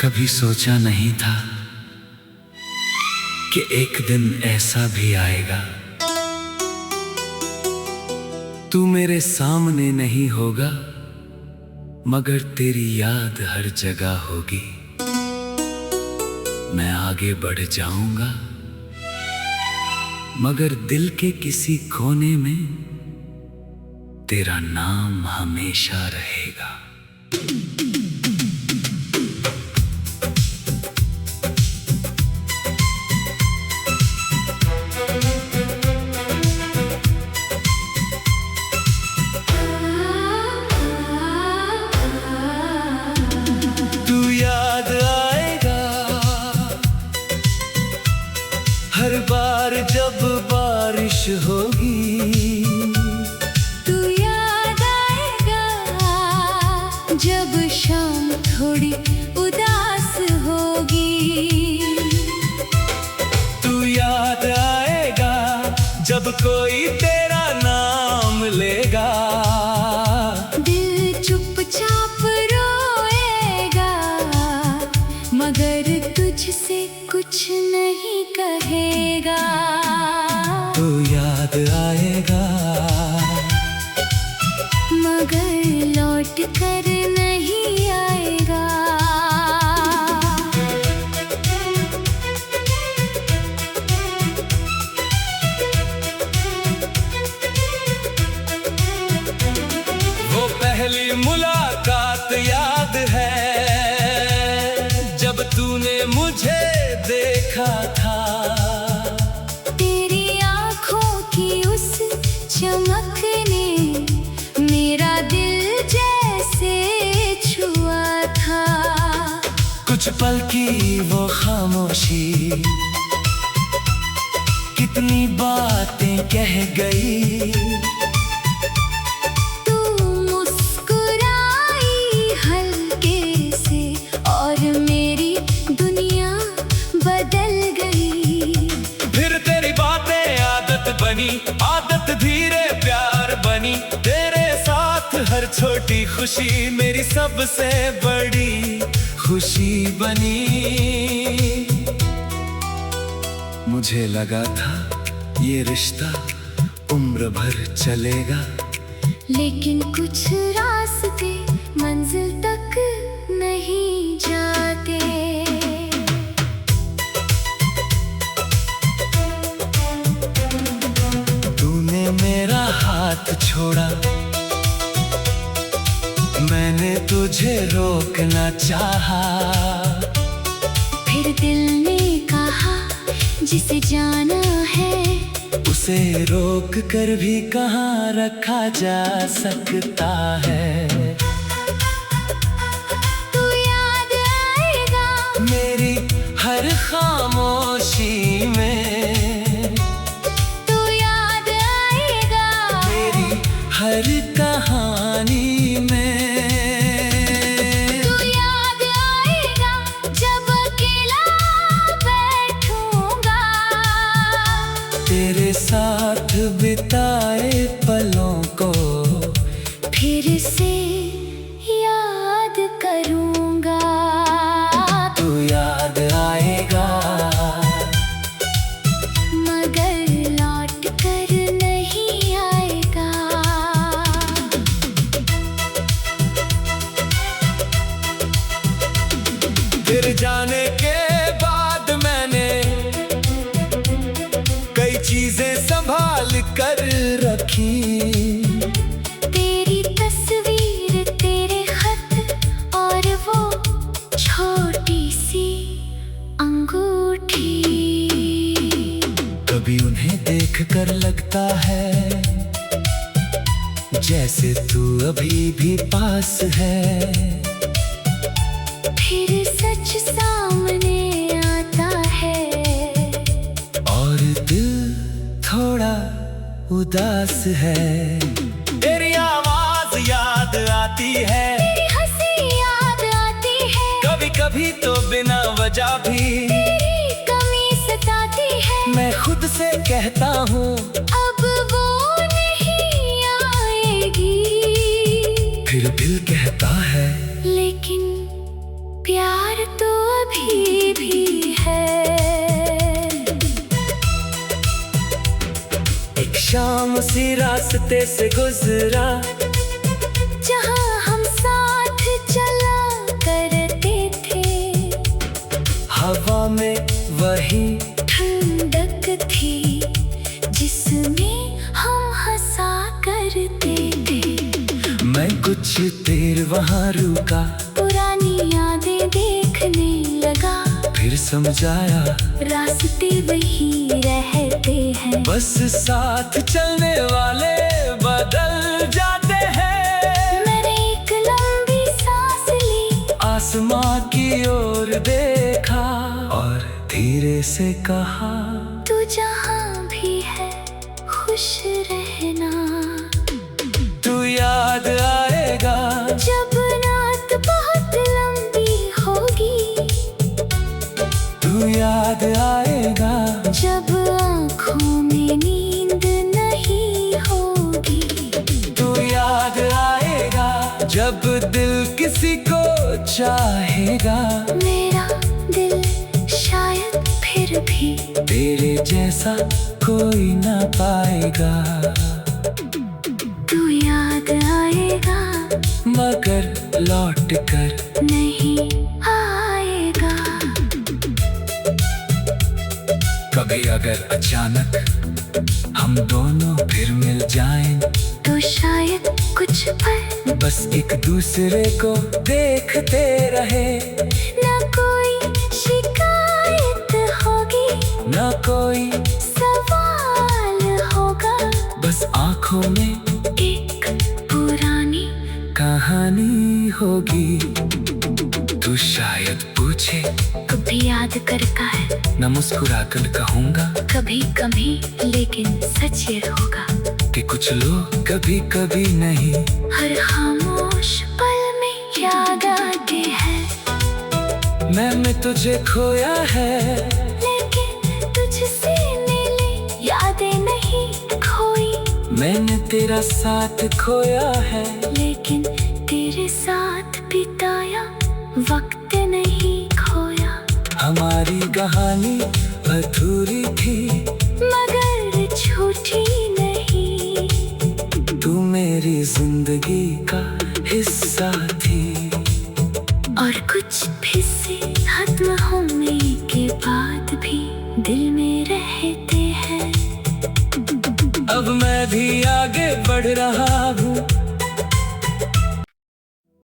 कभी सोचा नहीं था कि एक दिन ऐसा भी आएगा। तू मेरे सामने नहीं होगा, मगर तेरी याद हर जगह होगी। मैं आगे बढ़ जाऊंगा, मगर दिल के किसी कोने में तेरा नाम हमेशा रहेगा। तू याद आएगा हर बार जब बारिश होगी। तू याद आएगा जब शाम थोड़ी उदास होगी। तू याद आएगा जब कोई तेरा नाम लेगा। दिल चुपचाप रोएगा, मगर तुझसे कुछ नहीं कहेगा। तू याद आएगा मगर लौट कर नहीं आएगा। वो पहली मुलाकात याद है जब तूने मुझे देखा था। तेरी आँखों की उस चमक ने मेरा दिल जैसे छुआ था। कुछ पल की वो खामोशी कितनी बातें कह गई। तू मुस्कुराई हल्के से और मेरी दुनिया बदल गई। फिर तेरी बातें आदत बनी, आदत धीरे प्यार बनी। तेरे साथ हर छोटी खुशी मेरी सबसे बड़ी खुशी बनी। मुझे लगा था ये रिश्ता उम्र भर चलेगा, लेकिन कुछ रास्ते मंजिल तक नहीं जाते। तूने मेरा हाथ छोड़ा, मैंने तुझे रोकना चाहा। फिर दिल ने कहा जिसे जाना है उसे रोक कर भी कहाँ रखा जा सकता है। तू याद आएगा मेरी हर खामोशी में, तू याद आएगा मेरी हर कहानी में। तू याद आएगा जब अकेला बैठूंगा। तेरे साथ बिताए पलों को फिर से याद करूंगा। तू याद आएगा मगर लौट कर नहीं आएगा। फिर जाने के बाद मैंने कई चीजें संभाल कर रखी। तेरी तस्वीर, तेरे खत और वो छोटी सी अंगूठी। कभी उन्हें देखकर लगता है जैसे तू अभी भी पास है। फिर सच सामने आता है और दिल थोड़ा उदास है। तेरी आवाज याद आती है, तेरी हंसी याद आती है। कभी कभी तो बिना वजह भी तेरी कमी सताती है। मैं खुद से कहता हूँ अब वो नहीं आएगी। फिर दिल कहता है लेकिन प्यार तो अभी भी है। एक शाम सी रास्ते से गुजरा, जहाँ हम साथ चला करते थे। हवा में वही ठंडक थी जिसमें हम हंसा करते थे। मैं कुछ देर वहाँ रुका, पुरानी यादें देखने लगा। फिर समझाया रास्ते वही रहते हैं। बस साथ चलने वाले बदल जाते हैं। मैंने एक लंबी सांस ली, आसमां की ओर देखा और धीरे से कहा, तू जहाँ भी है खुश रहना। तू याद आएगा जब रात बहुत लंबी होगी, तू याद आएगा जब आँखों में नींद नहीं होगी। तू याद आएगा जब दिल किसी को चाहेगा। मेरा दिल शायद फिर भी तेरे जैसा कोई ना पाएगा। तू याद आएगा मगर लौट कर नहीं आएगा। कभी अगर अचानक हम दोनों फिर मिल जाएं, तो शायद कुछ पल बस एक दूसरे को देखते रहे। ना कोई शिकायत होगी, ना कोई सवाल होगा। बस आंखों में एक पुरानी कहानी होगी। तू शायद पूछे कभी याद करता है, न मुस्कुरा कर कहूँगा कभी कभी, लेकिन सच ये होगा कि कुछ लोग कभी कभी नहीं। हर खामोश पल में याद आते हैं। मैंने तुझे खोया है, लेकिन तुझसे मिली यादें नहीं खोई। मैंने तेरा साथ खोया है, लेकिन तेरे साथ बिताया वक्त नहीं खोया। हमारी कहानी अधूरी थी मगर छूटी नहीं। तू मेरी जिंदगी का हिस्सा थी। और कुछ हिस्से खत्म होने के बाद भी दिल में रहते हैं। अब मैं भी आगे बढ़ रहा हूँ,